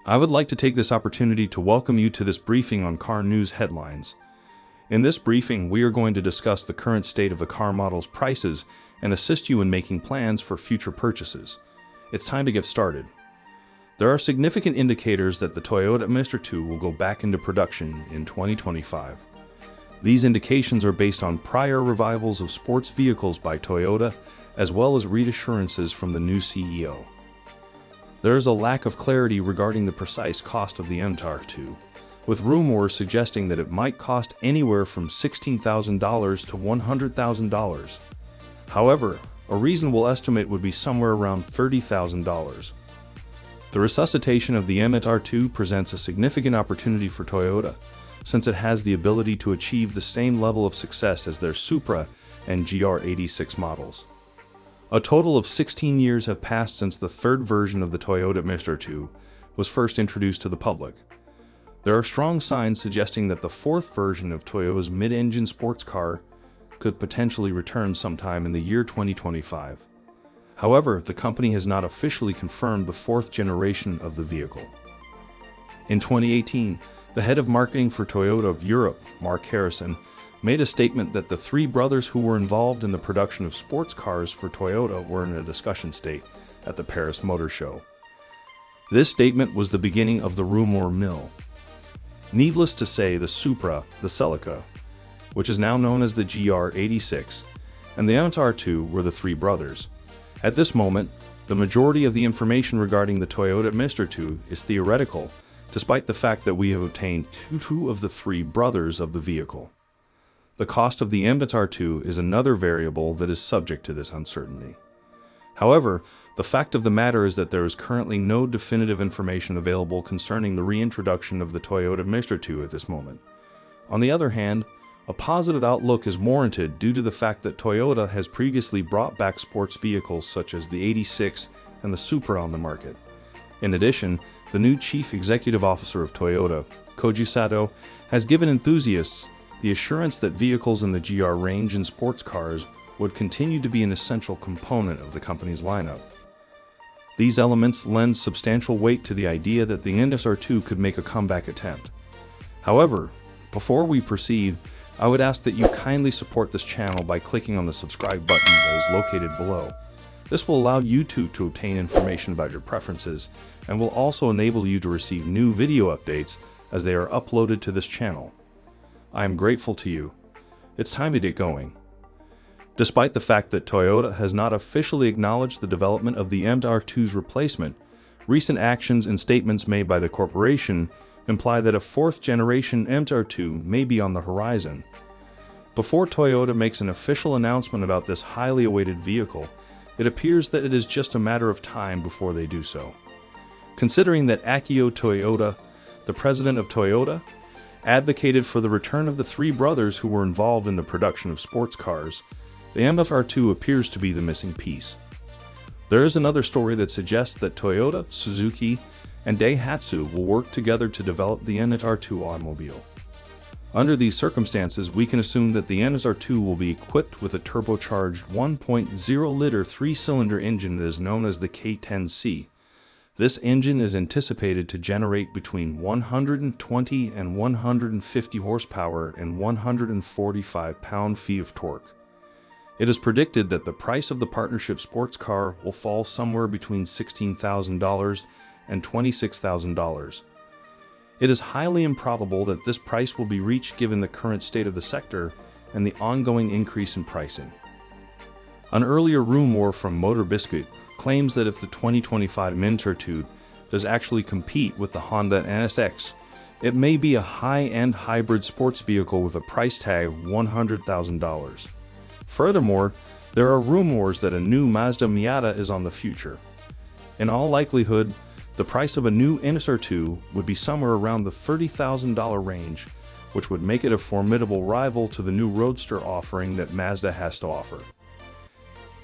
I would like to take this opportunity to welcome you to this briefing on car news headlines. In this briefing, we are going to discuss the current state of the car model's prices and assist you in making plans for future purchases. It's time to get started. There are significant indicators that the Toyota Mr-2 will go back into production in 2025. These indications are based on prior revivals of sports vehicles by Toyota, as well as reassurances from the new CEO. There is a lack of clarity regarding the precise cost of the Mr-2, with rumors suggesting that it might cost anywhere from $16,000 to $100,000. However, a reasonable estimate would be somewhere around $30,000. The resuscitation of the Mr-2 presents a significant opportunity for Toyota, since it has the ability to achieve the same level of success as their Supra and GR86 models. A total of 16 years have passed since the third version of the Toyota Mr-2 was first introduced to the public. There are strong signs suggesting that the fourth version of Toyota's mid-engine sports car could potentially return sometime in the year 2025. However, the company has not officially confirmed the fourth generation of the vehicle. In 2018, the head of marketing for Toyota of Europe, Mark Harrison, made a statement that the three brothers who were involved in the production of sports cars for Toyota were in a discussion state at the Paris Motor Show. This statement was the beginning of the rumor mill. Needless to say, the Supra, the Celica, which is now known as the GR86, and the Mr-2 were the three brothers. At this moment, the majority of the information regarding the Toyota Mr-2 is theoretical, despite the fact that we have obtained two of the three brothers of the vehicle. The cost of the Mr-2 is another variable that is subject to this uncertainty. However, the fact of the matter is that there is currently no definitive information available concerning the reintroduction of the Toyota Mr-2 at this moment. On the other hand, a positive outlook is warranted due to the fact that Toyota has previously brought back sports vehicles such as the 86 and the Supra on the market. In addition, the new Chief Executive Officer of Toyota, Koji Sato, has given enthusiasts the assurance that vehicles in the GR range and sports cars would continue to be an essential component of the company's lineup. These elements lend substantial weight to the idea that the Mr-2 could make a comeback attempt. However, before we proceed, I would ask that you kindly support this channel by clicking on the subscribe button that is located below. This will allow YouTube to obtain information about your preferences and will also enable you to receive new video updates as they are uploaded to this channel. I am grateful to you. It's time to get going. Despite the fact that Toyota has not officially acknowledged the development of the Mr-2's replacement, recent actions and statements made by the corporation imply that a fourth-generation Mr-2 may be on the horizon. Before Toyota makes an official announcement about this highly awaited vehicle, it appears that it is just a matter of time before they do so. Considering that Akio Toyoda, the president of Toyota, advocated for the return of the three brothers who were involved in the production of sports cars, the Mr-2 appears to be the missing piece. There is another story that suggests that Toyota, Suzuki, and Daihatsu will work together to develop the Mr-2 automobile. Under these circumstances, we can assume that the Mr-2 will be equipped with a turbocharged 1.0-liter three-cylinder engine that is known as the K10C. This engine is anticipated to generate between 120 and 150 horsepower and 145 pound-feet of torque. It is predicted that the price of the partnership sports car will fall somewhere between $16,000 and $26,000. It is highly improbable that this price will be reached given the current state of the sector and the ongoing increase in pricing. An earlier rumor from Motor Biscuit claims that if the 2025 Mr-2 does actually compete with the Honda NSX, it may be a high-end hybrid sports vehicle with a price tag of $100,000. Furthermore, there are rumors that a new Mazda Miata is on the future. In all likelihood, the price of a new Mr-2 would be somewhere around the $30,000 range, which would make it a formidable rival to the new Roadster offering that Mazda has to offer.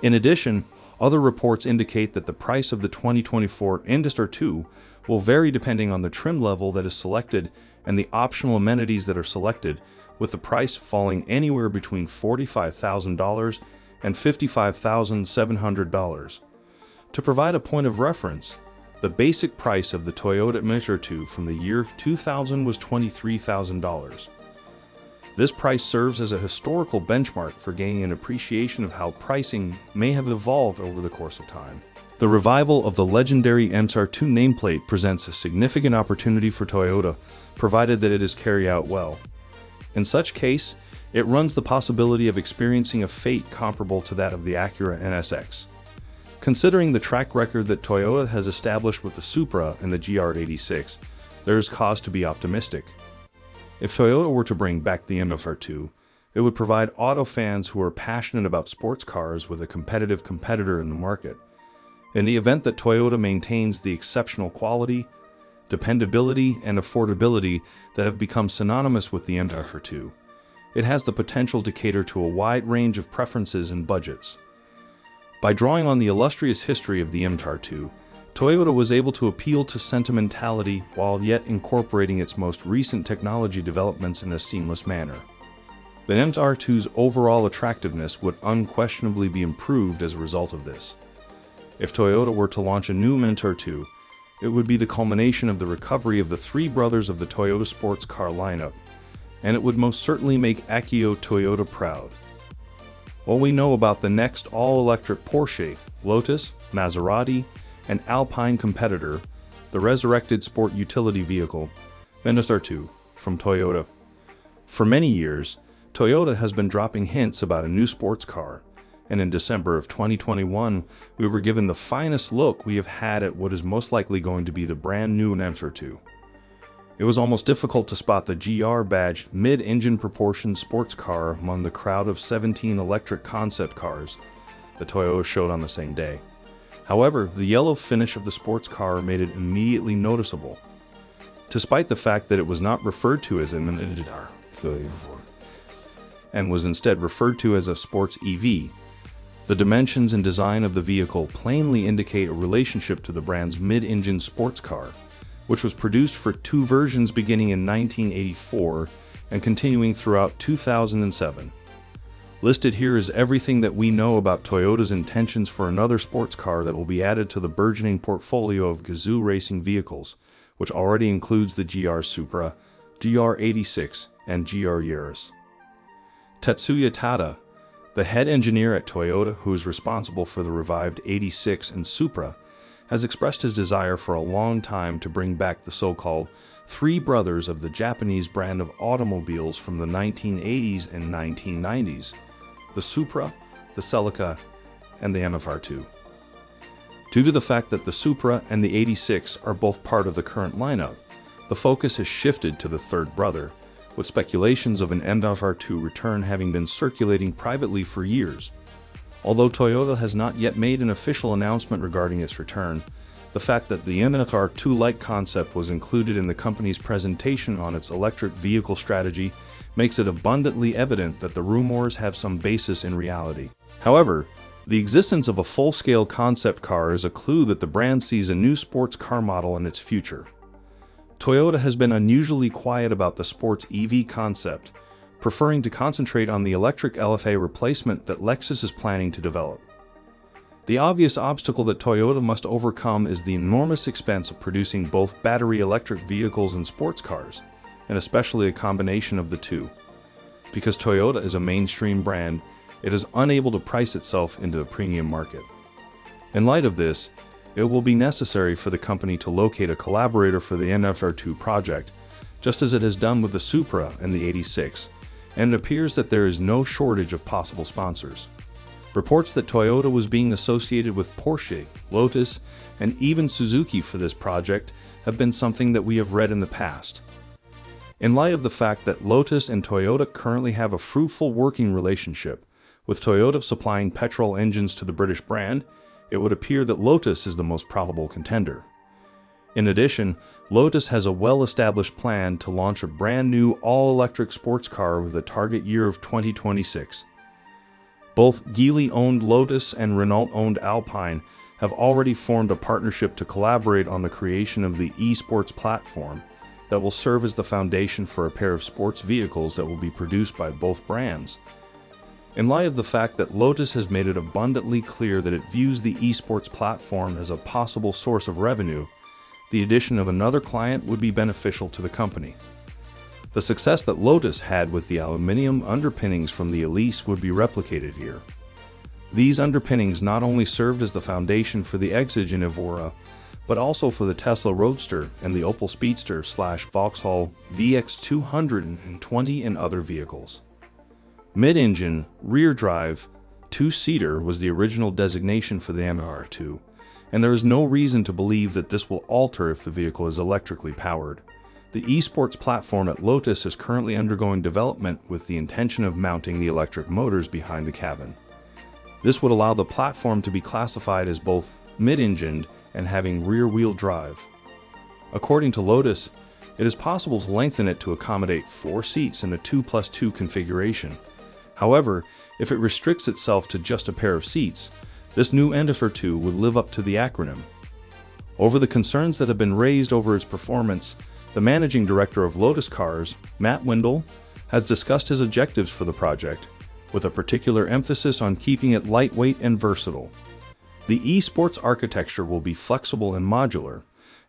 In addition, other reports indicate that the price of the 2024 Mr-2 will vary depending on the trim level that is selected and the optional amenities that are selected, with the price falling anywhere between $45,000 and $55,700. To provide a point of reference, The basic price of the Toyota Mr-2 from the year 2000 was $23,000. This price serves as a historical benchmark for gaining an appreciation of how pricing may have evolved over the course of time. The revival of the legendary Mr-2 nameplate presents a significant opportunity for Toyota, provided that it is carried out well. In such case, it runs the possibility of experiencing a fate comparable to that of the Acura NSX. Considering the track record that Toyota has established with the Supra and the GR86, there is cause to be optimistic. If Toyota were to bring back the Mr-2, it would provide auto fans who are passionate about sports cars with a competitive competitor in the market. In the event that Toyota maintains the exceptional quality, dependability, and affordability that have become synonymous with the Mr-2, it has the potential to cater to a wide range of preferences and budgets. By drawing on the illustrious history of the Mr-2, Toyota was able to appeal to sentimentality while yet incorporating its most recent technology developments in a seamless manner. The Mr-2's overall attractiveness would unquestionably be improved as a result of this. If Toyota were to launch a new Mr-2, it would be the culmination of the recovery of the three brothers of the Toyota sports car lineup, and it would most certainly make Akio Toyota proud. What we know about the next all-electric Porsche, Lotus, Maserati, and Alpine competitor, the resurrected sport utility vehicle, Mr-2, from Toyota. For many years, Toyota has been dropping hints about a new sports car, and in December of 2021, we were given the finest look we have had at what is most likely going to be the brand new Mr-2. It was almost difficult to spot the GR-badged mid-engine proportion sports car among the crowd of 17 electric concept cars that Toyota showed on the same day. However, the yellow finish of the sports car made it immediately noticeable. Despite the fact that it was not referred to as an Mr-2 and was instead referred to as a sports EV, the dimensions and design of the vehicle plainly indicate a relationship to the brand's mid-engine sports car, which was produced for two versions beginning in 1984 and continuing throughout 2007. Listed here is everything that we know about Toyota's intentions for another sports car that will be added to the burgeoning portfolio of Gazoo racing vehicles, which already includes the GR Supra, GR86, and GR Yaris. Tetsuya Tada, the head engineer at Toyota who is responsible for the revived 86 and Supra, has expressed his desire for a long time to bring back the so-called three brothers of the Japanese brand of automobiles from the 1980s and 1990s, the Supra, the Celica, and the Mr-2. Due to the fact that the Supra and the 86 are both part of the current lineup, the focus has shifted to the third brother, with speculations of an Mr-2 return having been circulating privately for years. Although Toyota has not yet made an official announcement regarding its return, the fact that the Mr-2-like concept was included in the company's presentation on its electric vehicle strategy makes it abundantly evident that the rumors have some basis in reality. However, the existence of a full-scale concept car is a clue that the brand sees a new sports car model in its future. Toyota has been unusually quiet about the sports EV concept, preferring to concentrate on the electric LFA replacement that Lexus is planning to develop. The obvious obstacle that Toyota must overcome is the enormous expense of producing both battery electric vehicles and sports cars, and especially a combination of the two. Because Toyota is a mainstream brand, it is unable to price itself into the premium market. In light of this, it will be necessary for the company to locate a collaborator for the Mr-2 project, just as it has done with the Supra and the 86, and it appears that there is no shortage of possible sponsors. Reports that Toyota was being associated with Porsche, Lotus, and even Suzuki for this project have been something that we have read in the past. In light of the fact that Lotus and Toyota currently have a fruitful working relationship, with Toyota supplying petrol engines to the British brand, it would appear that Lotus is the most probable contender. In addition, Lotus has a well-established plan to launch a brand new all-electric sports car with a target year of 2026. Both Geely-owned Lotus and Renault-owned Alpine have already formed a partnership to collaborate on the creation of the esports platform that will serve as the foundation for a pair of sports vehicles that will be produced by both brands. In light of the fact that Lotus has made it abundantly clear that it views the esports platform as a possible source of revenue, the addition of another client would be beneficial to the company. The success that Lotus had with the aluminum underpinnings from the Elise would be replicated here. These underpinnings not only served as the foundation for the Exige in Evora, but also for the Tesla Roadster and the Opel Speedster/Vauxhall VX220 and other vehicles. Mid-engine, rear-drive, two-seater was the original designation for the Mr-2, and there is no reason to believe that this will alter if the vehicle is electrically powered. The eSports platform at Lotus is currently undergoing development with the intention of mounting the electric motors behind the cabin. This would allow the platform to be classified as both mid-engined and having rear-wheel drive. According to Lotus, it is possible to lengthen it to accommodate 4 seats in a 2+2 configuration. However, if it restricts itself to just a pair of seats, this new Mr-2 would live up to the acronym. Over the concerns that have been raised over its performance, the managing director of Lotus Cars, Matt Windle, has discussed his objectives for the project, with a particular emphasis on keeping it lightweight and versatile. The eSports architecture will be flexible and modular,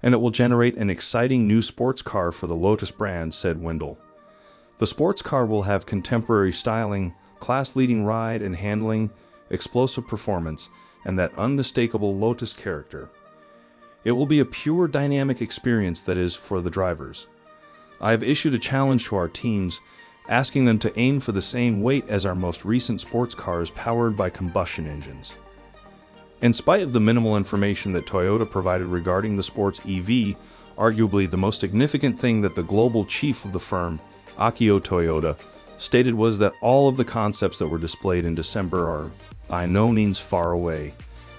and it will generate an exciting new sports car for the Lotus brand, said Windle. The sports car will have contemporary styling, class-leading ride and handling, explosive performance, and that unmistakable Lotus character. It will be a pure dynamic experience that is for the drivers. I have issued a challenge to our teams, asking them to aim for the same weight as our most recent sports cars powered by combustion engines. In spite of the minimal information that Toyota provided regarding the sports EV, arguably the most significant thing that the global chief of the firm, Akio Toyoda, stated was that all of the concepts that were displayed in December are by no means far away,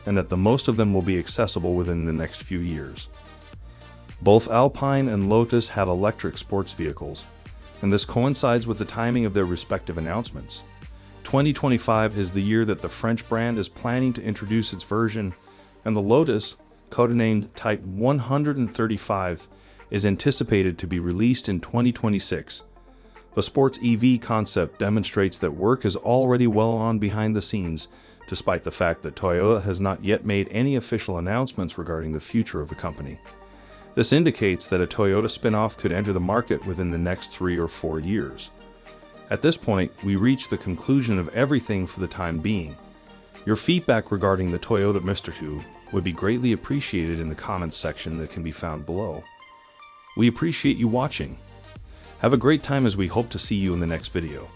and that the most of them will be accessible within the next few years. Both Alpine and Lotus have electric sports vehicles, and this coincides with the timing of their respective announcements. 2025 is the year that the French brand is planning to introduce its version, and the Lotus, codenamed Type 135, is anticipated to be released in 2026. The sports EV concept demonstrates that work is already well on behind the scenes, despite the fact that Toyota has not yet made any official announcements regarding the future of the company. This indicates that a Toyota spin-off could enter the market within the next 3 or 4 years. At this point, we reach the conclusion of everything for the time being. Your feedback regarding the Toyota Mr-2 would be greatly appreciated in the comments section that can be found below. We appreciate you watching. Have a great time as we hope to see you in the next video.